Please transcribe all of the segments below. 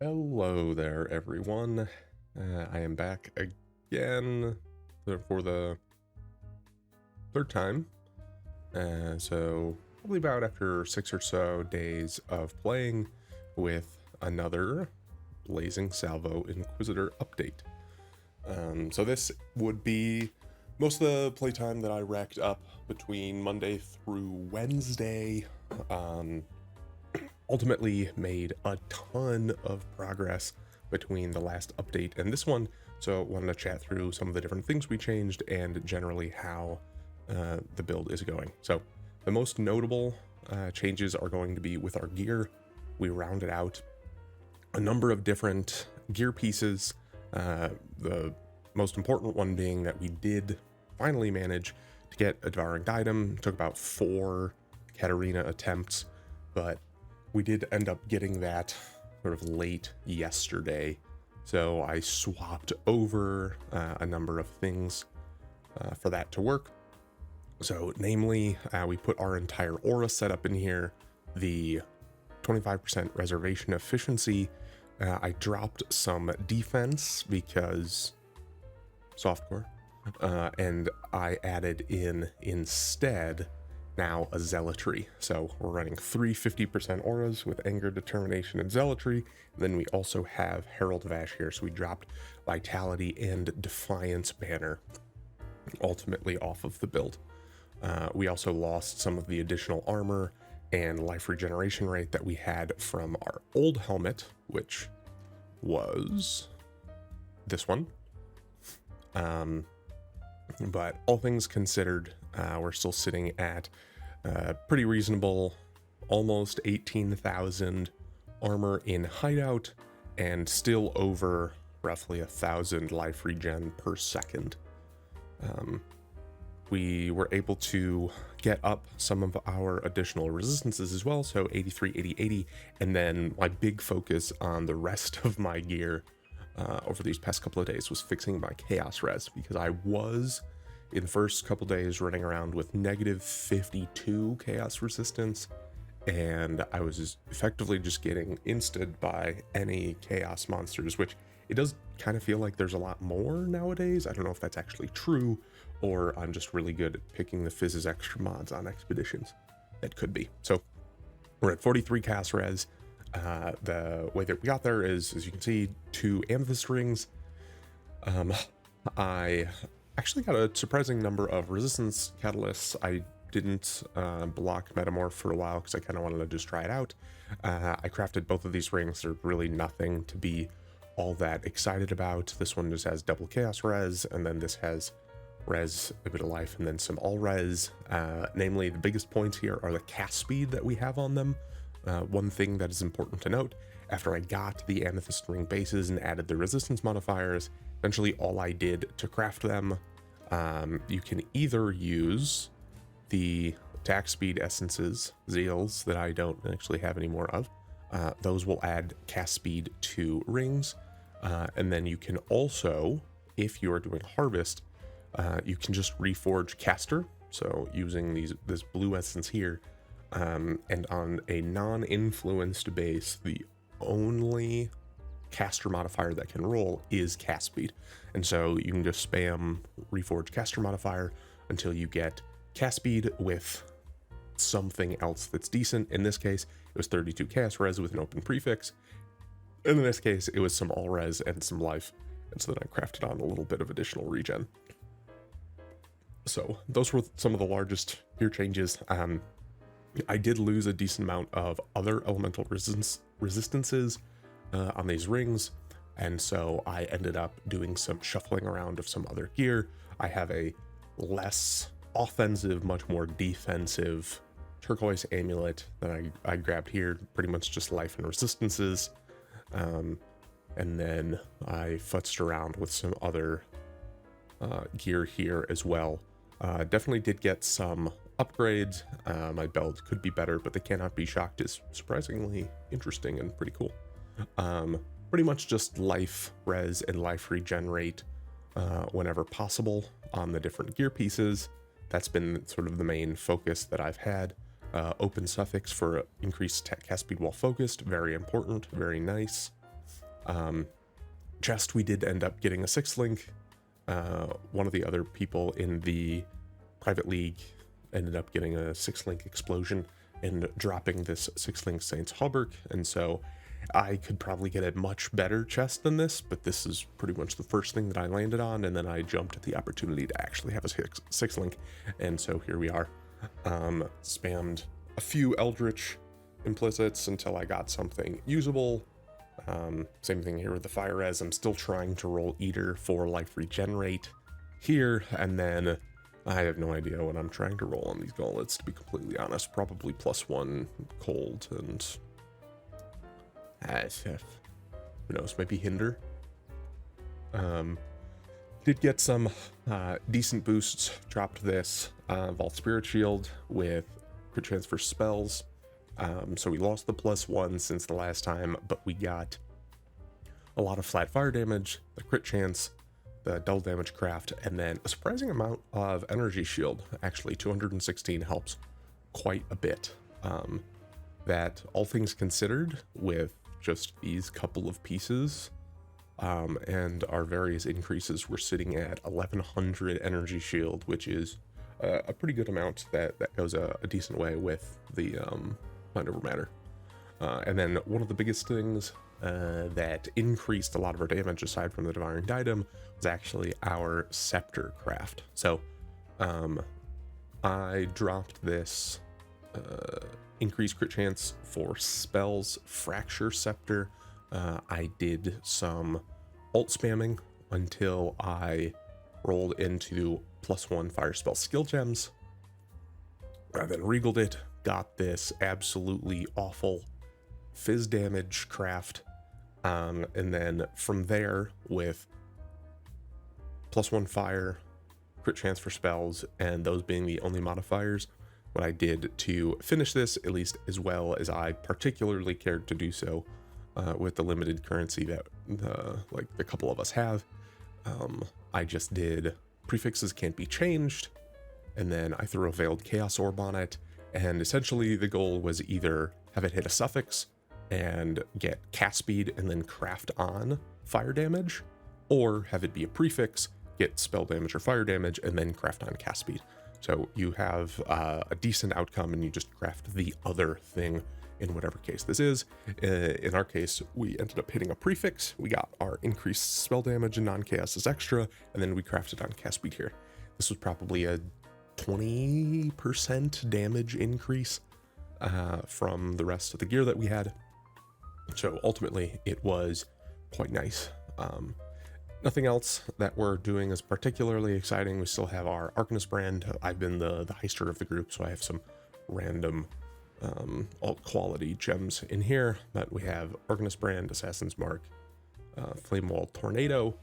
Hello there, everyone. I am back again for the third time. So probably about after 6 or so days of playing with another Blazing Salvo Inquisitor update. So this would be most of the playtime that I racked up between Monday through Wednesday. Ultimately made a ton of progress between the last update and this one, so wanted to chat through some of the different things we changed and generally how the build is going. So the most notable changes are going to be with our gear. We rounded out a number of different gear pieces, the most important one being that we did finally manage to get a Devouring Diadem. It took about 4 Katarina attempts, but we did end up getting that sort of late yesterday. So I swapped over a number of things for that to work. So namely, we put our entire aura setup in here, the 25% reservation efficiency. I dropped some defense because softcore, and I added in instead now a zealotry. So we're running 3 50% auras with anger, determination, and zealotry. And then we also have Herald of Ash here, so we dropped vitality and defiance banner ultimately off of the build. We also lost some of the additional armor and life regeneration rate that we had from our old helmet, which was this one. But all things considered, we're still sitting at pretty reasonable, almost 18,000 armor in hideout, and still over roughly 1,000 life regen per second. We were able to get up some of our additional resistances as well, so 83, 80, 80, and then my big focus on the rest of my gear over these past couple of days was fixing my chaos res, because I was in the first couple days running around with negative 52 chaos resistance, and I was effectively just getting insted by any chaos monsters, which it does kind of feel like there's a lot more nowadays. I don't know if that's actually true, or I'm just really good at picking the Fizz's extra mods on expeditions. That could be. So we're at 43 chaos res. The way that we got there is, as you can see, 2 amethyst rings. I actually got a surprising number of resistance catalysts. I didn't block metamorph for a while because I kind of wanted to just try it out. I crafted both of these rings. They're really nothing to be all that excited about. This one just has double chaos res, and then this has res, a bit of life, and then some all res. Namely, the biggest points here are the cast speed that we have on them. One thing that is important to note, after I got the amethyst ring bases and added the resistance modifiers, essentially all I did to craft them, you can either use the attack speed essences, zeals, that I don't actually have any more of. Those will add cast speed to rings. And then you can also, if you are doing harvest, you can just reforge caster. So using this blue essence here, and on a non-influenced base, the only caster modifier that can roll is cast speed. And so you can just spam reforge caster modifier until you get cast speed with something else that's decent. In this case, it was 32 chaos res with an open prefix. In this case, it was some all res and some life. And so then I crafted on a little bit of additional regen. So those were some of the largest gear changes. I did lose a decent amount of other elemental resistances on these rings, and so I ended up doing some shuffling around of some other gear. I have a less offensive, much more defensive turquoise amulet that I grabbed here, pretty much just life and resistances. And then I futzed around with some other gear here as well. Definitely did get some upgrades. My build could be better, but they cannot be shocked is surprisingly interesting and pretty cool. Pretty much just life res and life regenerate whenever possible on the different gear pieces. That's been sort of the main focus that I've had. Open suffix for increased cast speed while focused, very important, very nice. Chest, we did end up getting a 6-link. One of the other people in the private league ended up getting a 6-link explosion and dropping this 6-link Saints Hauberk, and so I could probably get a much better chest than this, but this is pretty much the first thing that I landed on, and then I jumped at the opportunity to actually have a 6-link, and so here we are. Spammed a few Eldritch implicits until I got something usable. Same thing here with the Fire Res. I'm still trying to roll Eater for life regenerate here, and then I have no idea what I'm trying to roll on these gauntlets, to be completely honest. Probably +1 cold, and who knows, maybe hinder. Did get some decent boosts. Dropped this Vault Spirit Shield with crit chance for spells. So we lost the +1 since the last time, but we got a lot of flat fire damage, the crit chance, the double damage craft, and then a surprising amount of energy shield. Actually, 216 helps quite a bit. That, all things considered, with just these couple of pieces and our various increases, we're sitting at 1100 energy shield, which is a pretty good amount. That goes a decent way with the Mind Over Matter. And then one of the biggest things that increased a lot of our damage, aside from the Devouring Diadem, was actually our Scepter craft. So I dropped this increased crit chance for spells, Fracture Scepter. I did some ult spamming until I rolled into +1 fire spell skill gems. I then regaled it, got this absolutely awful fizz damage craft, and then from there, with +1 fire, crit chance for spells, and those being the only modifiers, what I did to finish this, at least as well as I particularly cared to do so, with the limited currency that like the couple of us have, I just did prefixes can't be changed, and then I threw a Veiled Chaos Orb on it, and essentially the goal was either have it hit a suffix and get cast speed and then craft on fire damage, or have it be a prefix, get spell damage or fire damage, and then craft on cast speed. So you have a decent outcome, and you just craft the other thing in whatever case this is. In our case, we ended up hitting a prefix. We got our increased spell damage and non-chaos as extra, and then we crafted on cast speed here. This was probably a 20% damage increase from the rest of the gear that we had. So ultimately, it was quite nice. Nothing else that we're doing is particularly exciting. We still have our Arcanist brand. I've been the heister of the group, so I have some random alt quality gems in here, but we have Arcanist brand, Assassin's Mark, Flame Wall Tornado.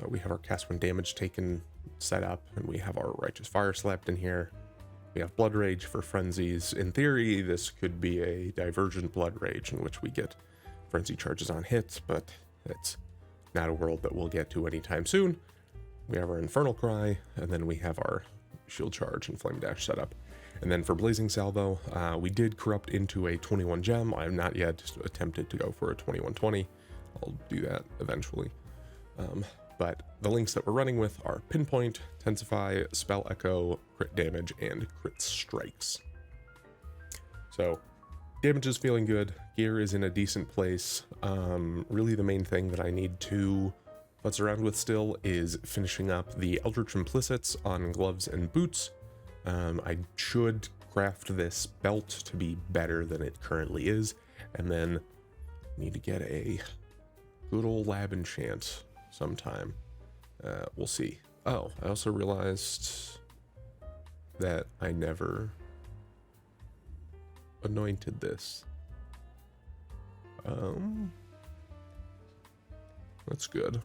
We have our cast when damage taken set up, and we have our Righteous Fire slapped in here. We have Blood Rage for frenzies. In theory, this could be a Divergent Blood Rage in which we get frenzy charges on hits, but it's not a world that we'll get to anytime soon. We have our Infernal Cry, and then we have our Shield Charge and Flame Dash setup. And then for Blazing Salvo, we did corrupt into a 21 gem. I have not yet attempted to go for a 2120. I'll do that eventually. But the links that we're running with are Pinpoint, Tensify, Spell Echo, Crit Damage, and Crit Strikes. So damage is feeling good. Gear is in a decent place. Really the main thing that I need to futz around with still is finishing up the Eldritch Implicits on gloves and boots. I should craft this belt to be better than it currently is, and then need to get a good old lab enchant sometime. We'll see. Oh, I also realized that I never anointed this. That's good.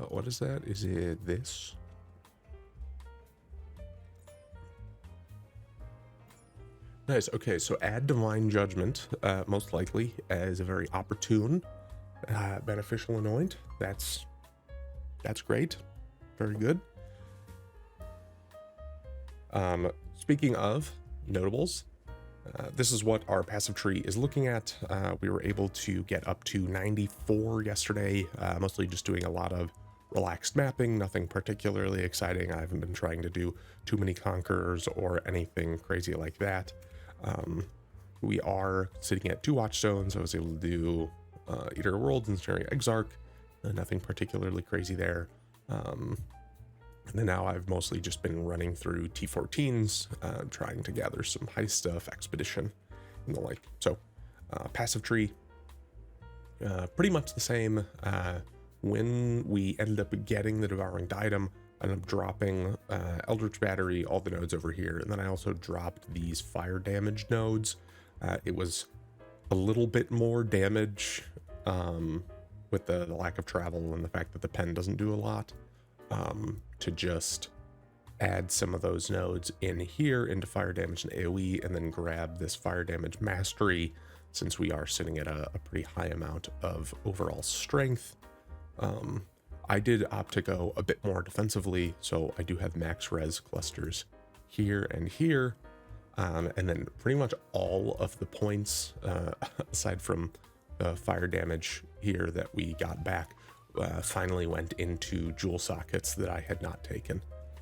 What is that? Is it this? Nice. Okay, so add Divine Judgment, most likely, as a very opportune, beneficial anoint. That's great. Very good. Speaking of notables, This is what our passive tree is looking at. We were able to get up to 94 yesterday, mostly just doing a lot of relaxed mapping, nothing particularly exciting. I haven't been trying to do too many conquerors or anything crazy like that. We are sitting at 2 watchstones. I was able to do Eater of Worlds and Snaring Exarch. Nothing particularly crazy there. And then now I've mostly just been running through T14s, trying to gather some heist stuff, expedition, and the like. So, passive tree, pretty much the same. When we ended up getting the Devouring Diadem, I ended up dropping Eldritch Battery, all the nodes over here, and then I also dropped these fire damage nodes. It was a little bit more damage with the lack of travel and the fact that the pen doesn't do a lot. To just add some of those nodes in here into fire damage and AoE, and then grab this fire damage mastery, since we are sitting at a pretty high amount of overall strength. I did opt to go a bit more defensively, so I do have max res clusters here and here, and then pretty much all of the points, aside from the fire damage here that we got back, finally went into jewel sockets that I had not taken.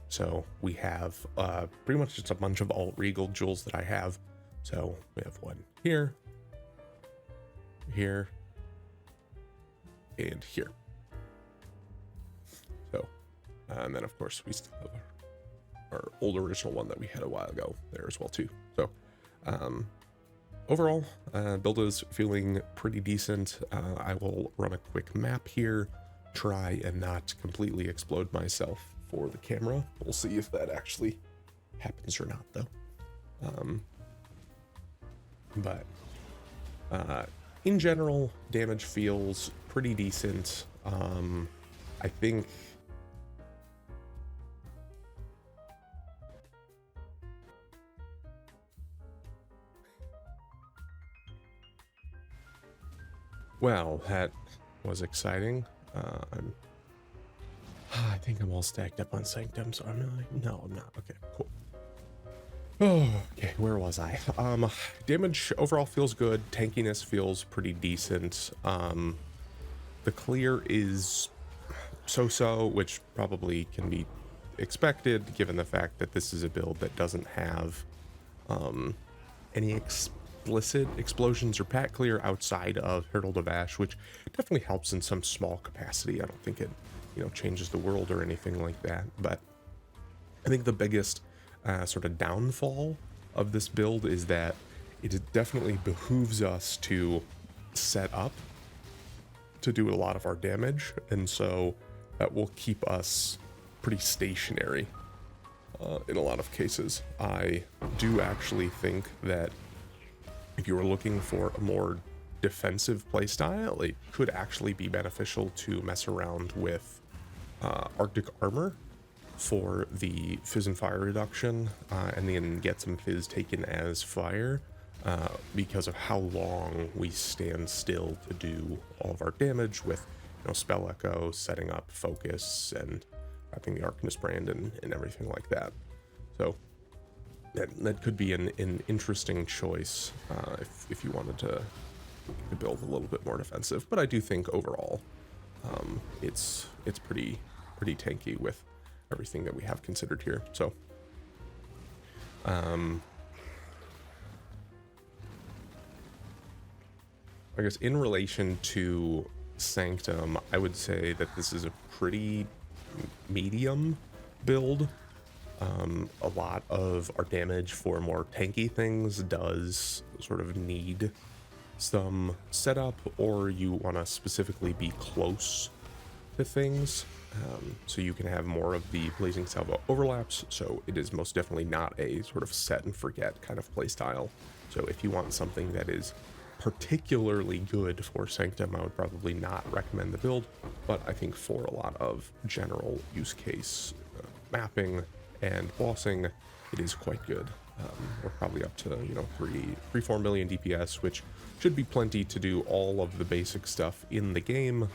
So we have pretty much just a bunch of alt regal jewels that I have. So we have one here, here, and here. So, and then of course we still have our old original one that we had a while ago there as well too. So, overall, build is feeling pretty decent. I will run a quick map here, try and not completely explode myself for the camera. We'll see if that actually happens or not though. But in general, damage feels pretty decent. I think well, that was exciting. I think I'm all stacked up on Sanctum, so I'm like, no, I'm not. Okay, cool. Oh, okay, where was I? Damage overall feels good. Tankiness feels pretty decent. The clear is so-so, which probably can be expected given the fact that this is a build that doesn't have any explicit explosions or pack clear outside of Herald of Ash, which definitely helps in some small capacity. I don't think it, changes the world or anything like that, but I think the biggest sort of downfall of this build is that it definitely behooves us to set up to do a lot of our damage, and so that will keep us pretty stationary in a lot of cases. I do actually think that if you were looking for a more defensive playstyle, it could actually be beneficial to mess around with Arctic Armor for the fizz and fire reduction, and then get some fizz taken as fire, because of how long we stand still to do all of our damage with spell echo, setting up focus, and wrapping the Arcanist brand and everything like that. So that could be an interesting choice if you wanted to build a little bit more defensive. But I do think overall it's pretty tanky with everything that we have considered here. So I guess in relation to Sanctum, I would say that this is a pretty medium build. A lot of our damage for more tanky things does sort of need some setup, or you want to specifically be close to things, so you can have more of the Blazing Salvo overlaps. So it is most definitely not a sort of set and forget kind of playstyle. So if you want something that is particularly good for Sanctum, I would probably not recommend the build, but I think for a lot of general use case mapping and bossing, it is quite good. We're probably up to 3-4 million DPS, which should be plenty to do all of the basic stuff in the game,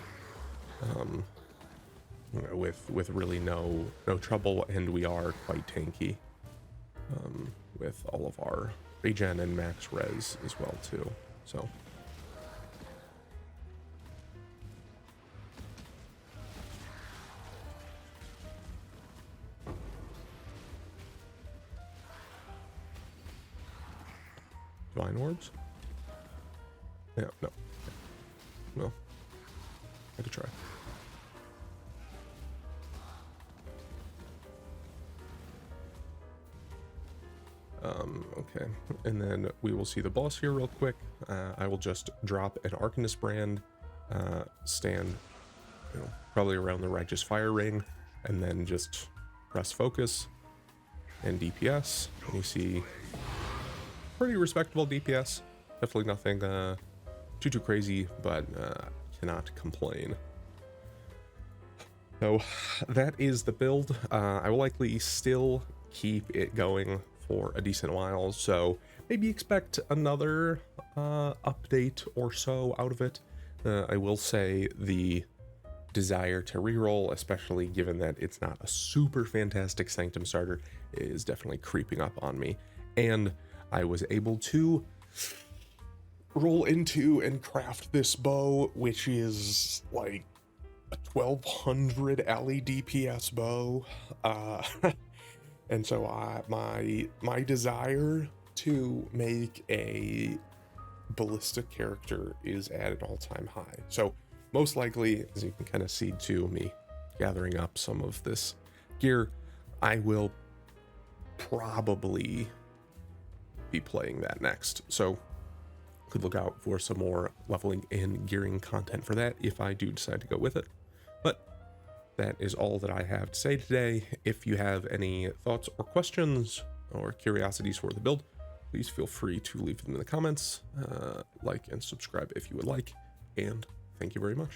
with really no trouble, and we are quite tanky with all of our regen and max res as well too. So divine orbs. Yeah, no. Well, I could try. Okay, and then we will see the boss here real quick. I will just drop an Arcanist brand, stand, probably around the Righteous Fire Ring, and then just press focus and DPS, and you see pretty respectable DPS. Definitely nothing too crazy, but cannot complain. So that is the build. I will likely still keep it going for a decent while, so maybe expect another update or so out of it. I will say the desire to reroll, especially given that it's not a super fantastic Sanctum starter, is definitely creeping up on me. And I was able to roll into and craft this bow, which is like a 1200 LE DPS bow. And so my desire to make a ballistic character is at an all-time high. So most likely, as you can kind of see to me gathering up some of this gear, I will probably be playing that next. So could look out for some more leveling and gearing content for that if I do decide to go with it. But that is all that I have to say today. If you have any thoughts or questions or curiosities for the build, please feel free to leave them in the comments. Like and subscribe if you would like, and thank you very much.